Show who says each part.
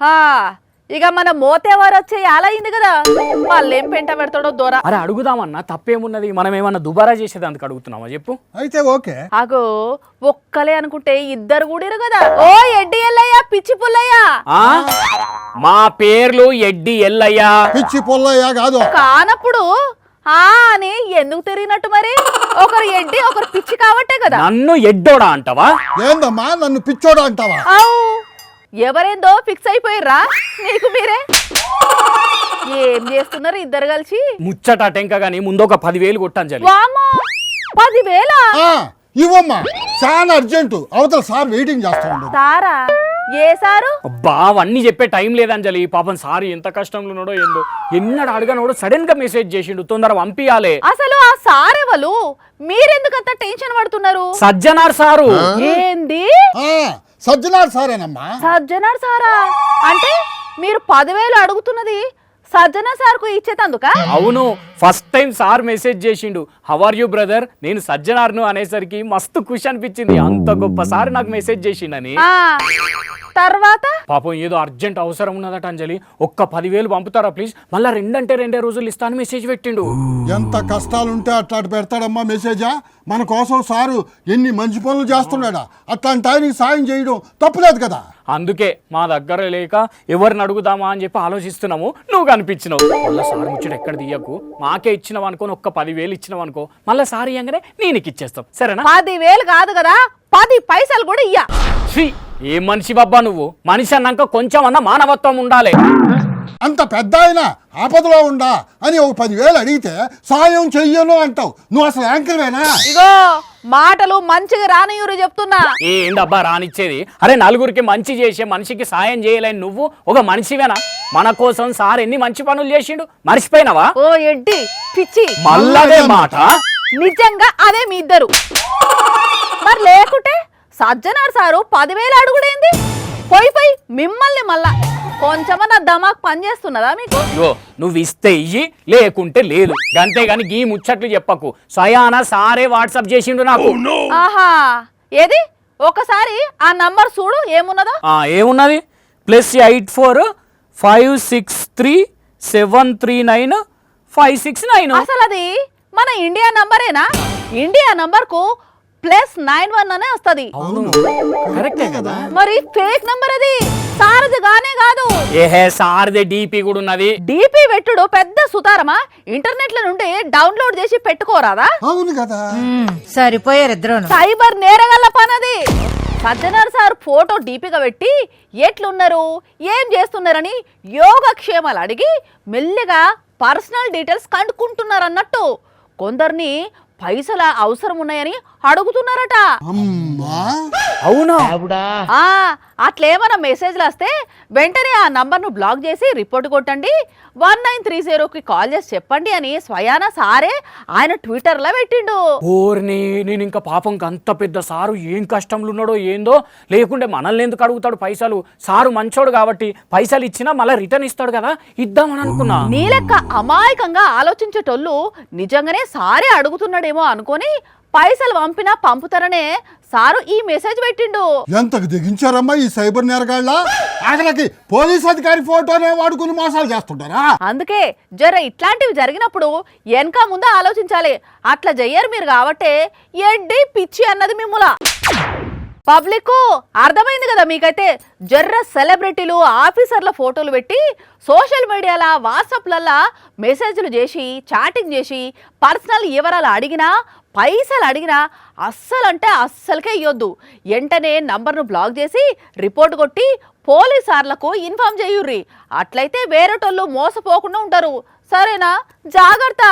Speaker 1: హా ఇక మన మోతేవారు వచ్చే అలా అయింది కదా వాళ్ళేం పెంట పెడతాడో దూర.
Speaker 2: అరే అడుగుదామన్నా, తప్పేమున్నది? మనం ఏమన్నా దుబారా చేసేది అందుకు అడుగుతున్నావా చెప్పు.
Speaker 3: అయితే ఓకే.
Speaker 1: అగో ఒక్కలే అనుకుంటే ఇద్దరు కూడిరు కదా. ఓ ఎడ్డి ఎల్లయ్య పిచ్చి పుల్లయ్య.
Speaker 2: మా పేర్లు ఎడ్డి ఎల్లయ్య
Speaker 3: పిచ్చి పొల్లయ్య కాదు.
Speaker 1: కానప్పుడు అని ఎందుకు తిరిగినట్టు మరి? ఒకరు ఎడ్డి ఒకరు పిచ్చి కాబట్టే కదా.
Speaker 2: నన్ను ఎడ్డోడా అంటావా?
Speaker 3: ఏందమ్మా నన్ను పిచ్చోడా అంటావా?
Speaker 1: అవు ఎవరేందో ఫిక్స్ అయిపోయిర్రా నీకు మీరే. ఏం చేస్తున్నారు ఇద్దరు కలిసి?
Speaker 2: ముచ్చట టెంక గాని ముందు ఒక 10,000 కొట్టాంజలి.
Speaker 1: వామ్మో 10,000?
Speaker 3: ఇవ్వమ్మా, చాలా అర్జెంటు. అవతల సార్ వెయిటింగ్ చేస్తా ఉండదు.
Speaker 1: సారా? ఏ సారు?
Speaker 2: అబ్బా అవన్నీ చెప్పే టైం లేదంజలి. పాపం సార్ ఎంత కష్టంలో ఉన్నాడో ఏందో. ఎన్నడు అడగనోడు సడన్ గా మెసేజ్ చేసిండు, తొందర పంపియాలే.
Speaker 1: అసలు ఆ సారెవలు? మీరెందుకంత టెన్షన్ పడుతున్నారు?
Speaker 2: సజ్జనార్ సారు.
Speaker 1: ఏంది?
Speaker 3: సజ్జనార్ సారేనమ్మా.
Speaker 1: సజ్జనార్ సారా అంటే మీరు 10,000 అడుగుతున్నది సజ్జన సార్కు ఇచ్చేతందుక?
Speaker 2: అవును, ఫస్ట్ టైం సార్ మెసేజ్ చేసిండు, హౌ ఆర్ యూ బ్రదర్, నేను సజ్జనార్ను అనేసరికి మస్తు ఖుషి అనిపించింది. అంత గొప్ప సార్ నాకు మెసేజ్ చేసిండని.
Speaker 1: తర్వాత
Speaker 2: పాపం ఏదో అర్జెంట్ అవసరం ఉన్నదట అంజలి, ఒక్క 10,000 పంపుతారా ప్లీజ్, మళ్ళా 2 రోజులు ఇస్తాను మెసేజ్ పెట్టిండు.
Speaker 3: ఎంత కష్టాలుంటే అట్లా పెడతాడమ్మా మెసేజా? మన కోసం సారు ఎన్ని మంచి పనులు చేస్తున్నాడా? అట్లాంటి ఆయనకి సాయం చేయడం తప్పులేదు కదా.
Speaker 2: అందుకే మా దగ్గర లేక ఎవరిని అడుగుదామా అని చెప్పి ఆలోచిస్తున్నాము. నువ్వు కనిపించినావు. మళ్ళీ సార్ ముచ్చట ఎక్కడ తీయకు, మాకే ఇచ్చినావు అనుకో, ఒక్క 10,000 ఇచ్చినావు అనుకో, మళ్ళీ సార్ ఇయ్యంగానే నేను ఇచ్చేస్తాం, సరేనా?
Speaker 1: 10,000 కాదు కదా, 10 పైసలు కూడా ఇయ్యా.
Speaker 2: ఏం మనిషి బాబ్బా నువ్వు? మనిషి అన్నాక కొంచెం అన్న మానవత్వం ఉండాలి.
Speaker 3: అంత పెద్ద ఆయన ఆపదలో ఉండా అని ఒక 10,000 అడిగితే సాయం చెయ్యను అంటావు. నువ్వు అసలు యాంకర్వేనా?
Speaker 1: ఇగో మాటలు మంచిగా రానియూరు చెప్తున్నా.
Speaker 2: ఏందబ్బా రానిచ్చేది? అరే నలుగురికి మంచి చేసే మనిషికి సాయం చేయలేని నువ్వు ఒక మనిషివేనా? మన కోసం సార్ ఎన్ని మంచి పనులు చేసిండు, మర్చిపోయినావా?
Speaker 1: ఓ ఎడ్డి పిచ్చి,
Speaker 2: మళ్ళదే మాట.
Speaker 1: నిజంగా అదే మీ ఇద్దరు. మరి లేకుంటే సజ్జనార్ సారు 10,000 అడుగుడేంది? పోయి మిమ్మల్ని మళ్ళా కొంచెమన్నా దమాక్ పని చేస్తున్నదా మీకు?
Speaker 2: నువ్వు ఇస్తే ఇయ్యి, లేకుంటే లేదు, అంతేగాని గీ ముచ్చట్లు చెప్పకు. స్వయానా సారే వాట్సాప్ చేసిండు నాకు.
Speaker 1: ఆహా ఏది ఒకసారి ఆ నంబర్ చూడు ఏమున్నదో.
Speaker 2: ఏమున్నది? +84 563 739 569.
Speaker 1: అసలు అది మన ఇండియా నంబరేనా? ఇండియా నంబర్ కు +91 అనే వస్తది.
Speaker 2: కరెక్టే కదా.
Speaker 1: మరి ఫేక్ నంబర్ అది, సారది గానే కాదు.
Speaker 2: ఏహే సారదే డీపీ కూడా ఉన్నది.
Speaker 1: డీపీ పెట్టుడు పెద్ద సుతారమా? ఇంటర్నెట్ లో నుండి డౌన్లోడ్ చేసి పెట్టుకోరాదా?
Speaker 3: అవును కదా.
Speaker 4: సరిపోయారు ఇద్దరు.
Speaker 1: సైబర్ నేరగల్ల పనది. సజ్జనార్ సార్ ఫోటో డీపీగా పెట్టి ఎట్లున్నారు ఏం చేస్తున్నారని యోగక్షేమాలు అడిగి మెల్లిగా పర్సనల్ డీటెయిల్స్ కనుక్కుంటున్నారు అన్నట్టు. కొందరిని పైసల అవసరం ఉన్నాయని అడుగుతున్నారట.
Speaker 2: అవునా?
Speaker 1: అట్లేమన్నా మెసేజ్లు వస్తే వెంటనే ఆ నంబర్ను బ్లాక్ చేసి రిపోర్ట్ కొట్టండి, 1930కి కాల్ చేసి చెప్పండి అని స్వయానా సారే ఆయన ట్విట్టర్లో పెట్టిండు.
Speaker 2: ఓర్ని నేను ఇంకా పాపంకి అంత పెద్ద సారు ఏం కష్టంలో ఉన్నాడో ఏందో, లేకుంటే మనల్ని ఎందుకు అడుగుతాడు పైసలు? సారు మంచోడు కాబట్టి పైసలు ఇచ్చినా మళ్ళీ రిటర్న్ ఇస్తాడు కదా, ఇద్దామని అనుకున్నా.
Speaker 1: నీ లెక్క అమాయకంగా ఆలోచించేటోళ్ళు నిజంగానే సారే అడుగుతున్నాడేమో అనుకొని పైసలు పంపుతారనే సారు ఈ మెసేజ్ పెట్టిండు.
Speaker 3: ఎంతకు దిగించారమ్మా ఈ సైబర్ నేరగాళ్ళ? ఆఖరికి పోలీస్ అధికారి ఫోటోనే వాడుకుని మోసాలు చేస్తుంటారా?
Speaker 1: అందుకే జర ఇట్లాంటివి జరిగినప్పుడు వెనక ముందు ఆలోచించాలి. అట్లా చెయ్యరు మీరు కాబట్టే ఎడ్డి పిచ్చి అన్నది మిమ్ముల. పబ్లిక్ అర్థమైంది కదా మీకైతే. జర్ర సెలబ్రిటీలు ఆఫీసర్ల ఫోటోలు పెట్టి సోషల్ మీడియాలో వాట్సాప్లల్లా మెసేజ్లు చేసి చాటింగ్ చేసి పర్సనల్ వివరాలు అడిగినా పైసలు అడిగినా అస్సలంటే అస్సలకే ఇవ్వద్దు. వెంటనే నంబర్ను బ్లాక్ చేసి రిపోర్ట్ కొట్టి పోలీసార్లకు ఇన్ఫార్మ్ చేయుర్రి. అట్లయితే వేరేటోళ్ళు మోసపోకుండా ఉంటారు. సరేనా? జాగ్రత్త.